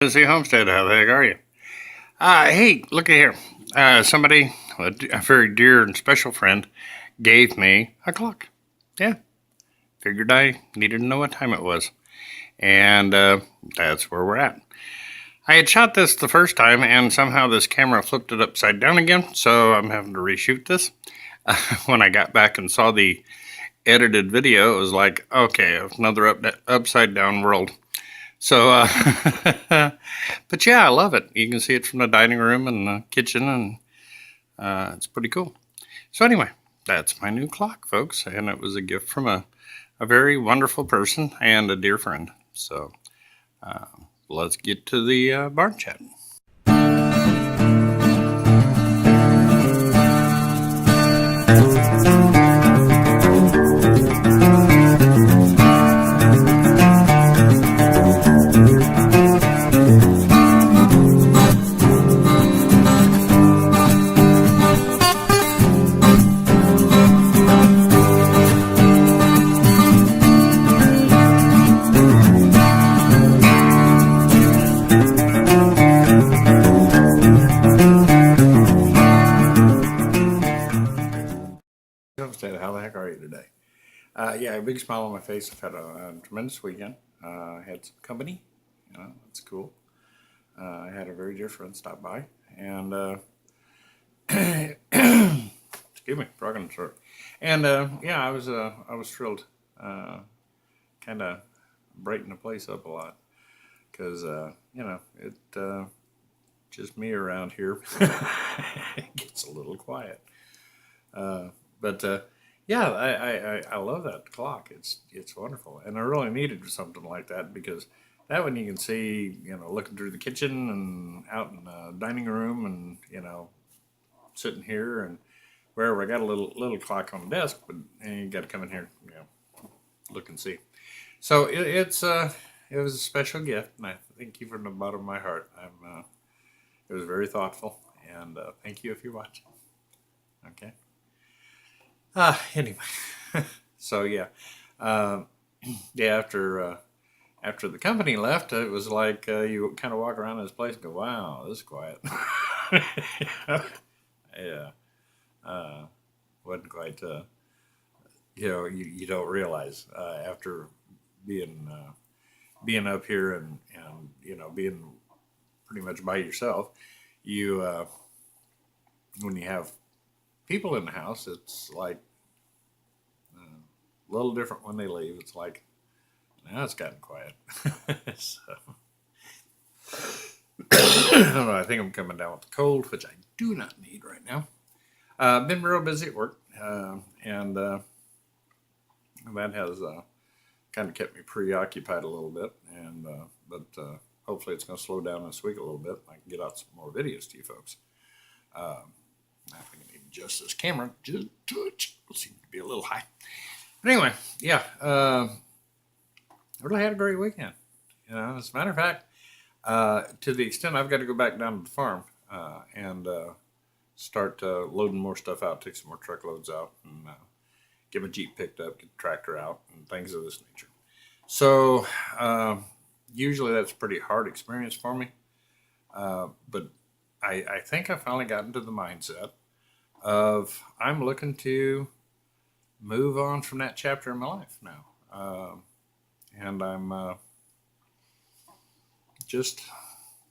Busy Homestead, how the heck are you? Hey, look at here. Somebody, a very dear and special friend, gave me a clock. Yeah, figured I needed to know what time it was. And that's where we're at. I had shot this the first time, and somehow this camera flipped it upside down again, so I'm having to reshoot this. When I got back and saw the edited video, it was like, okay, another upside down world. So, but yeah, I love it. You can see it from the dining room and the kitchen, and it's pretty cool. So, anyway, that's my new clock, folks, and it was a gift from a very wonderful person and a dear friend. So, uh, let's get to the barn chat. How the heck are you today? Yeah, a big smile on my face. I've had a tremendous weekend. I had some company. That's cool. I had a very dear friend stop by, and excuse me, frog in the throat. And yeah, I was thrilled. Kind of brightened the place up a lot because it just me around here. It gets a little quiet. But yeah, I love that clock. It's wonderful, and I really needed something like that because that one you can see, looking through the kitchen and out in the dining room, and sitting here and wherever. I got a little clock on the desk, but you got to come in here, look and see. So it was a special gift, and I thank you from the bottom of my heart. It was very thoughtful, and thank you if you're watching. Okay. Anyway, so yeah, uh, yeah. After the company left, it was like you kind of walk around this place and go, "Wow, this is quiet." Yeah, uh, wasn't quite. You don't realize after being being up here and being pretty much by yourself, you when you have people in the house, it's like a little different when they leave. It's like now it's gotten quiet. So I don't know. I think I'm coming down with the cold, which I do not need right now. Been real busy at work, and that has kind of kept me preoccupied a little bit. And but hopefully it's going to slow down this week a little bit. I can get out some more videos to you folks. Um, I think I need to adjust this camera just a touch. It seems to be a little high. But anyway, yeah, I really had a great weekend. As a matter of fact, to the extent I've got to go back down to the farm and start loading more stuff out, take some more truckloads out, and get my Jeep picked up, get the tractor out, and things of this nature. So usually that's a pretty hard experience for me, but I think I finally got into the mindset of I'm looking to move on from that chapter in my life now, and I'm just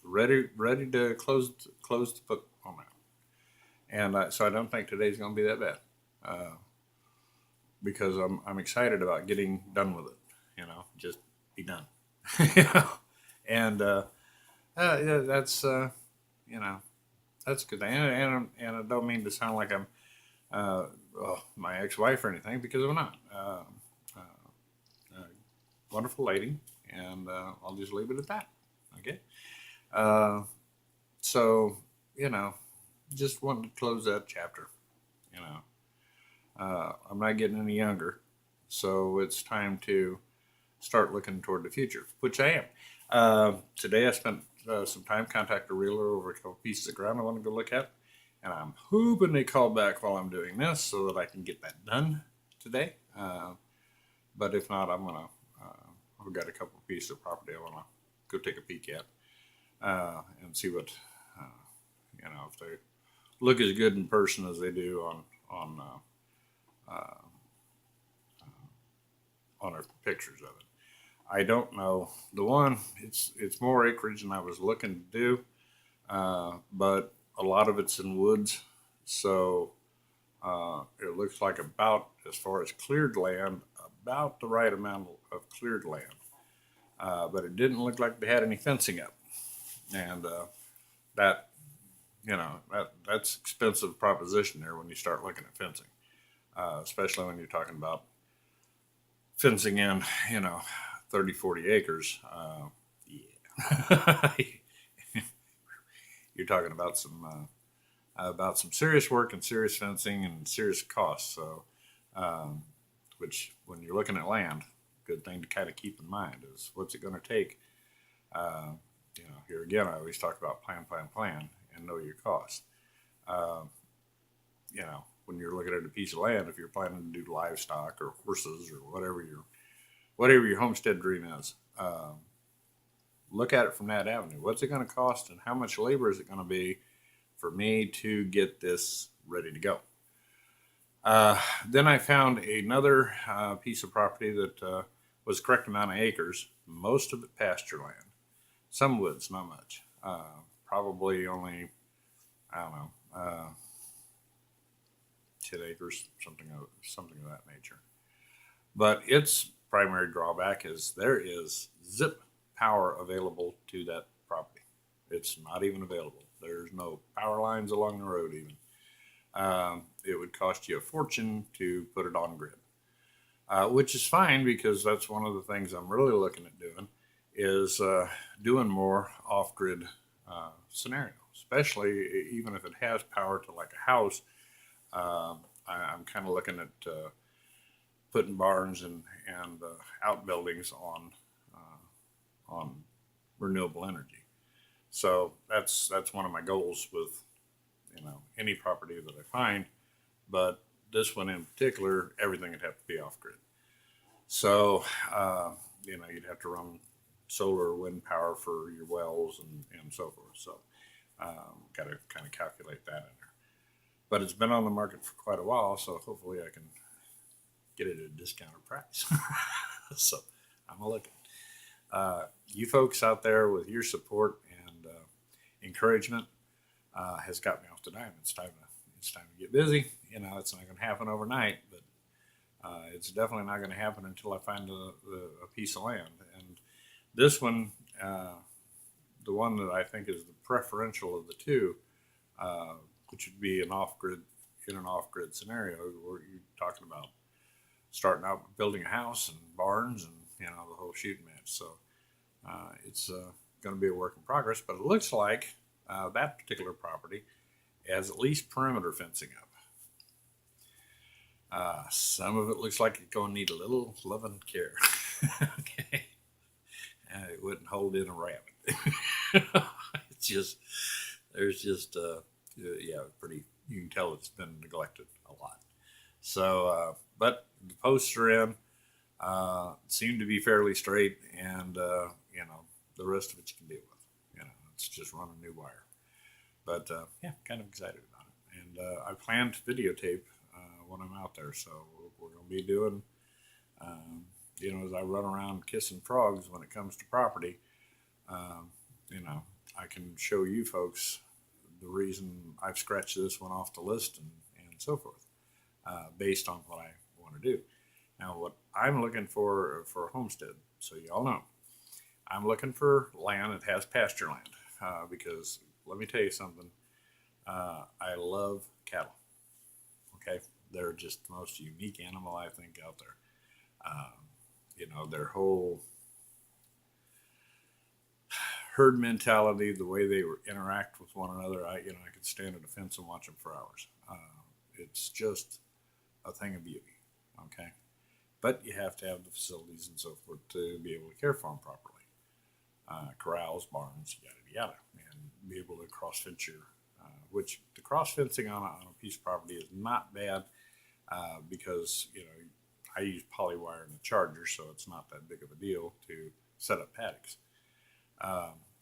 ready to close the book on that. And so I don't think today's going to be that bad because I'm excited about getting done with it. Just be done. you know, and yeah, that's a good thing. And I don't mean to sound like I'm my ex-wife or anything because I'm not. Uh, Wonderful lady, and I'll just leave it at that. Okay. Uh, so just wanted to close that chapter. You know, I'm not getting any younger, so it's time to start looking toward the future, which I am. Today I spent some time contacting a realtor over a couple pieces of ground I want to go look at, and I'm hoping they call back while I'm doing this so that I can get that done today. But if not, I'm gonna. I've got a couple pieces of property I want to go take a peek at. and see what, if they look as good in person as they do on our pictures of it. I don't know. The one, it's more acreage than I was looking to do, but a lot of it's in woods, so it looks like about, as far as cleared land, about the right amount of cleared land. But it didn't look like they had any fencing up, and that that's expensive proposition there when you start looking at fencing, especially when you're talking about fencing in 30, 40 acres. Yeah. You're talking about some serious work and serious fencing and serious costs. So, which when you're looking at land, good thing to kind of keep in mind is what's it going to take. Here again, I always talk about plan, and know your costs. When you're looking at a piece of land, if you're planning to do livestock or horses or whatever your homestead dream is, look at it from that avenue. What's it going to cost, and how much labor is it going to be for me to get this ready to go? Then I found another piece of property that was the correct amount of acres, most of it pasture land, some woods, not much. Probably only, I don't know, 10 acres, something of that nature. But its primary drawback is there is zip power available to that property. It's not even available. There's no power lines along the road even. It would cost you a fortune to put it on grid, which is fine because that's one of the things I'm really looking at doing is doing more off-grid scenario, especially even if it has power to like a house. I'm kind of looking at putting barns and outbuildings on renewable energy. So that's one of my goals with any property that I find, but this one in particular, everything would have to be off grid. So you'd have to run solar or wind power for your wells and so forth. So got to kind of calculate that in there. But it's been on the market for quite a while, so hopefully I can get it at a discounted price. So I'm looking. You folks out there with your support and encouragement has got me off the dime. It's time to get busy. It's not going to happen overnight, but it's definitely not going to happen until I find a piece of land. And this one, the one that I think is the preferential of the two, which would be in an off-grid scenario where you're talking about starting out building a house and barns and the whole shooting match. So it's going to be a work in progress, but it looks like that particular property has at least perimeter fencing up. Some of it looks like it's going to need a little loving care. Okay, it wouldn't hold in a rabbit. There's just pretty. You can tell it's been neglected a lot. So, but the posts are in. Seem to be fairly straight, and the rest of it you can deal with. It's just run a new wire. But kind of excited about it, and I plan to videotape when I'm out there. So we're going to be doing, as I run around kissing frogs when it comes to property. I can show you folks the reason I've scratched this one off the list and so forth, based on what I want to do. Now, what I'm looking for a homestead, so y'all know, I'm looking for land that has pasture land, because let me tell you something, I love cattle. Okay, they're just the most unique animal I think out there. Their whole herd mentality, the way they interact with one another, I could stand at a fence and watch them for hours. It's just a thing of beauty. Okay, but you have to have the facilities and so forth to be able to care for them properly. Corrals, barns, yada yada, and be able to cross fence your, which the cross fencing on a piece of property is not bad, because I use polywire in the charger, so it's not that big of a deal to set up paddocks.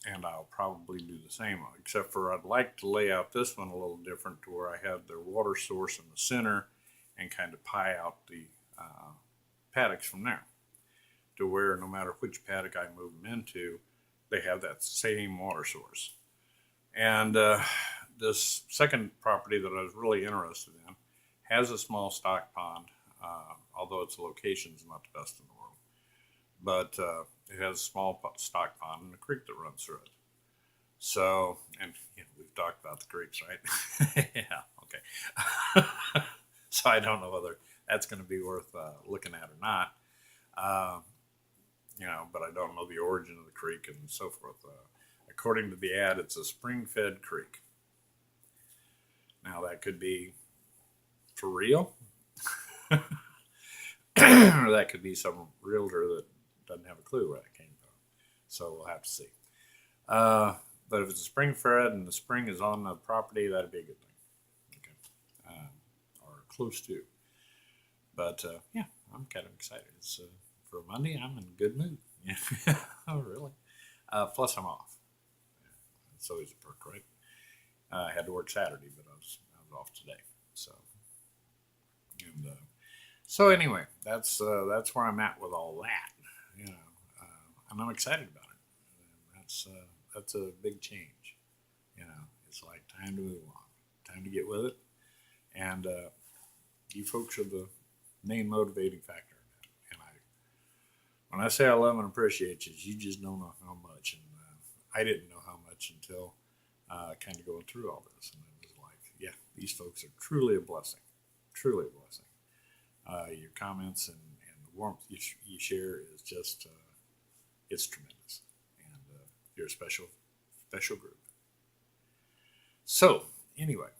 And I'll probably do the same, except for I'd like to lay out this one a little different to where I have their water source in the center and kind of pie out the paddocks from there, to where no matter which paddock I move them into, they have that same water source. And this second property that I was really interested in has a small stock pond, although its location is not the best in the world. But it has a small stock pond and a creek that runs through it. So, and we've talked about the creeks, right? Yeah, okay. So I don't know whether that's going to be worth looking at or not. Uh, but I don't know the origin of the creek and so forth. According to the ad, it's a spring-fed creek. Now that could be for real, or that could be some realtor that doesn't have a clue where that came from. So we'll have to see. But if it's a spring fed and the spring is on the property, that'd be a good thing. Okay, or close to. But yeah, I'm kind of excited. It's for Monday. I'm in a good mood. Yeah. Oh, really? Plus, I'm off. It's always a perk, right? I had to work Saturday, but I was off today. So anyway, that's where I'm at with all that. And I'm excited about it. That's a big change. It's like time to move on, time to get with it, and you folks are the main motivating factor. And when I say I love and appreciate you just don't know how much. And I didn't know how much until kind of going through all this, and it was like, yeah, these folks are truly a blessing, truly a blessing. Your comments and the warmth you share is just it's tremendous, and you're a special group. So anyway,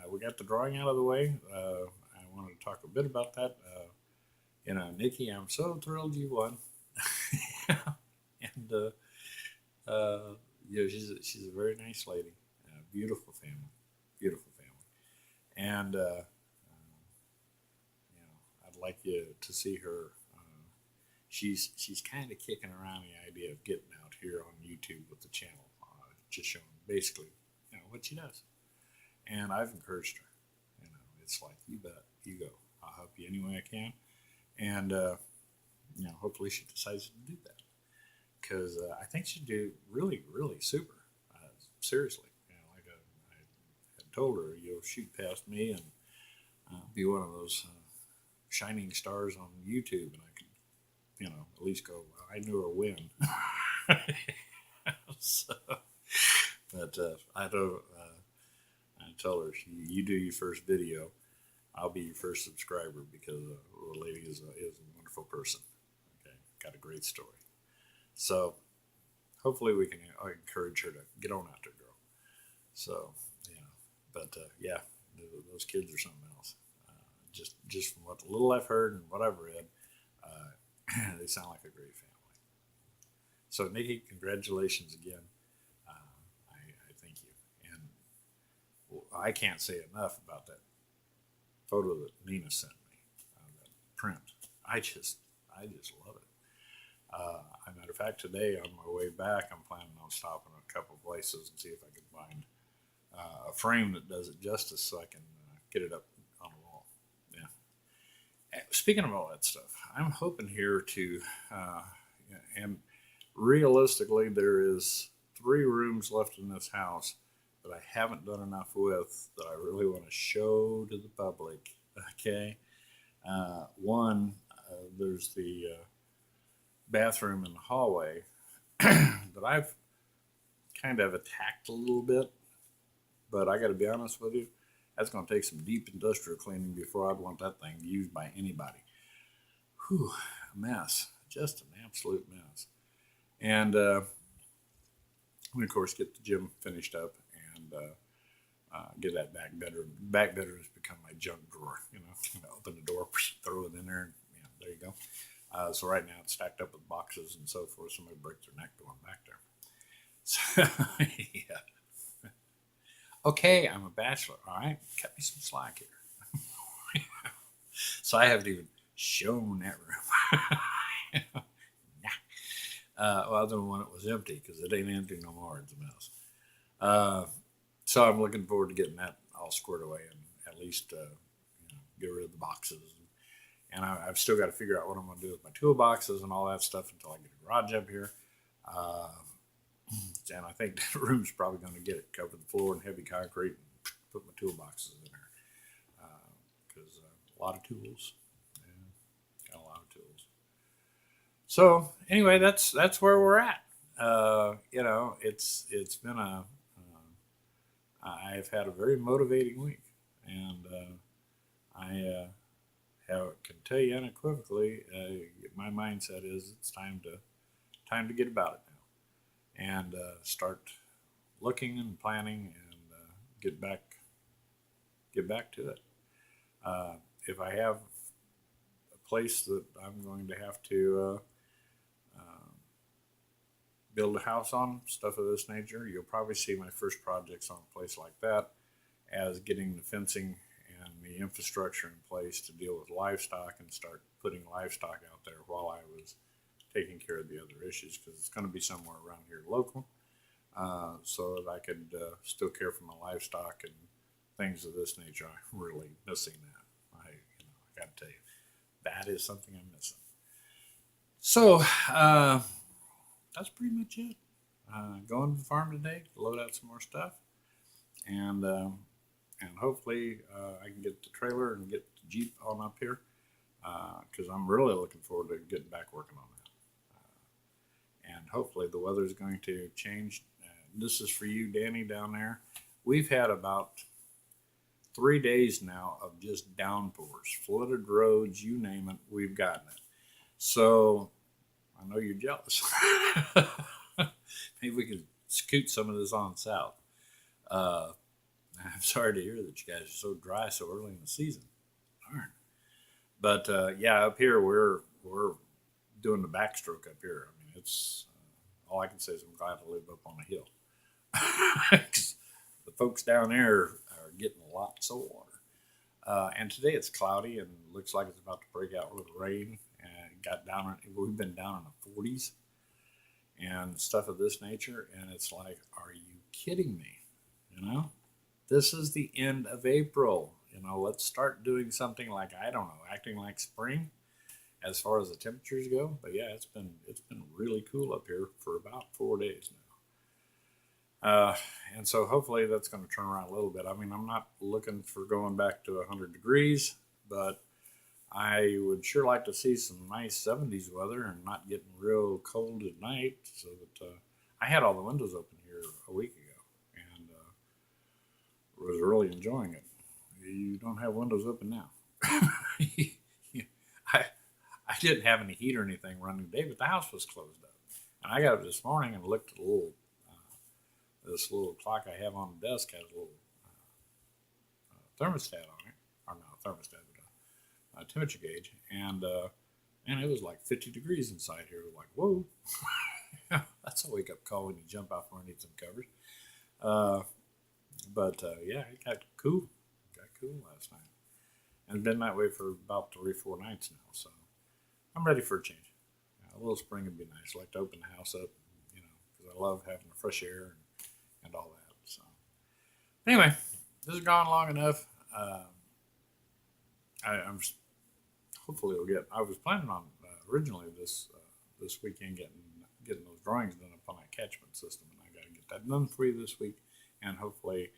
we got the drawing out of the way. I wanted to talk a bit about that. Nikki, I'm so thrilled you won. And she's a very nice lady, beautiful family, and I'd like you to see her. She's kind of kicking around the idea of getting out here on YouTube with the channel, just showing basically what she does, and I've encouraged her. It's like, you bet, you go. I'll help you any way I can, and hopefully she decides to do that, because I think she'd do really, really super. Seriously, like I had told her, you'll shoot past me and be one of those shining stars on YouTube, and I could, at least go, well, I knew her win. So, but I told her, you do your first video, I'll be your first subscriber, because the lady is a wonderful person. Okay, got a great story. So hopefully we can encourage her to get on out there, girl. So but yeah, those kids are something else. Just from what little I've heard and what I've read, they sound like a great family. So Nikki, congratulations again. I thank you, and I can't say enough about that photo that Nina sent me, that print. I just love it. As a matter of fact, today on my way back, I'm planning on stopping at a couple of places and see if I can find a frame that does it justice, so I can get it up on the wall. Yeah. Speaking of all that stuff, I'm hoping here to, and realistically, there is 3 rooms left in this house that I haven't done enough with that I really want to show to the public. Okay. One, there's the bathroom in the hallway that I've kind of attacked a little bit, but I got to be honest with you, that's going to take some deep industrial cleaning before I'd want that thing used by anybody. Whew, a mess, just an absolute mess. And we of course get the gym finished up and get that back bedroom. Back bedroom has become my junk drawer. Open the door, throw it in there, and there you go. So right now it's stacked up with boxes and so forth. Somebody break their neck going back there. So yeah. Okay, I'm a bachelor. All right, cut me some slack here. So I haven't even shown that room. Nah. other than when it was empty, because it ain't empty no more. It's a mess. Uh, so I'm looking forward to getting that all squared away and at least get rid of the boxes. And I've still got to figure out what I'm going to do with my toolboxes and all that stuff until I get a garage up here. Uh, and I think the room's probably going to get it, cover the floor in heavy concrete, and put my toolboxes in there because a lot of tools. Yeah, got a lot of tools. So anyway, that's where we're at. It's been I've had a very motivating week, and I can tell you unequivocally, my mindset is it's time to get about it now and start looking and planning and get back to it. If I have a place that I'm going to have to build a house on, stuff of this nature, you'll probably see my first projects on a place like that as getting the fencing and the infrastructure in place to deal with livestock and start putting livestock out there while I was taking care of the other issues, because it's going to be somewhere around here local, so that I could still care for my livestock and things of this nature. I'm really missing that. I got to tell you, that is something I'm missing. So that's pretty much it. Going to the farm today to load out some more stuff, and hopefully I can get the trailer and get the Jeep on up here, because I'm really looking forward to getting back working on that. And hopefully the weather is going to change. This is for you, Danny, down there. We've had about 3 days now of just downpours, flooded roads, you name it, we've gotten it. So I know you're jealous. Maybe we could scoot some of this on south. Uh, I'm sorry to hear that you guys are so dry so early in the season. Darn. But yeah, up here we're doing the backstroke up here. I mean, it's all I can say is I'm glad to live up on a hill. 'Cause the folks down there are getting lots of water. And today it's cloudy and looks like it's about to break out with rain. And got down. We've been down in the 40s and stuff of this nature. And it's like, are you kidding me? You know, this is the end of April. Let's start doing something like, I don't know, acting like spring as far as the temperatures go. But yeah, it's been really cool up here for about 4 days now. And so hopefully that's going to turn around a little bit. I mean, I'm not looking for going back to 100 degrees, but I would sure like to see some nice 70s weather and not getting real cold at night. So that I had all the windows open here a week ago and was really enjoying it. You don't have windows open now. I I didn't have any heat or anything running today, but the house was closed up. And I got up this morning and looked at this little clock I have on the desk has a little thermostat on it, or not a thermostat, but a temperature gauge, and it was like 50 degrees inside here. Like, whoa, that's a wake up call when you jump out from underneath some covers. Uh, but yeah, it got cool last night, and it's been that way for about 3 4 nights now. So I'm ready for a change. A little spring would be nice. I like to open the house up, because I love having the fresh air and all that. So anyway, this has gone long enough. I'm hopefully it'll get. I was planning on originally this weekend getting those drawings done up on that catchment system, and I got to get that done for you this week, and hopefully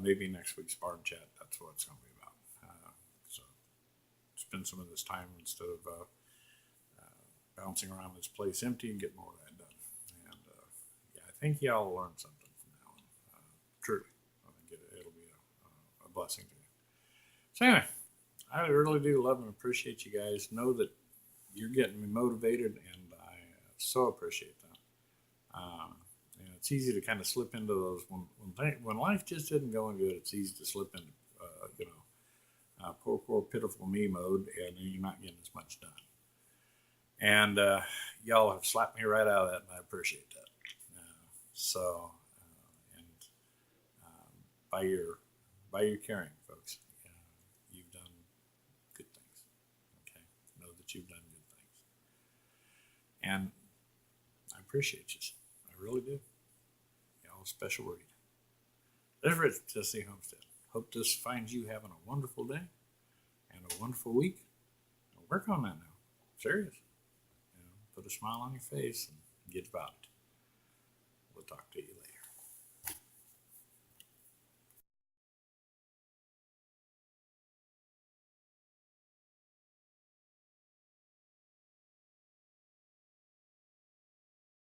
maybe next week's barn chat. That's what it's going to be about. So spend some of this time instead of bouncing around this place empty and get more of that done. And yeah, I think y'all will learn something from that one. Truly, I think it'll be a blessing to you. So anyway, I really do love and appreciate you guys. Know that you're getting me motivated, and I so appreciate that. It's easy to kind of slip into those when life just isn't going good. It's easy to slip into poor pitiful me mode, and you're not getting as much done. And y'all have slapped me right out of that, and I appreciate that. And by your caring, folks, you've done good things. Okay, know that you've done good things. And appreciate you. I really do. Y'all a special breed. There's Rich, Tennessee Homestead. Hope this finds you having a wonderful day and a wonderful week. Work on that now. Serious. Put a smile on your face and get about it.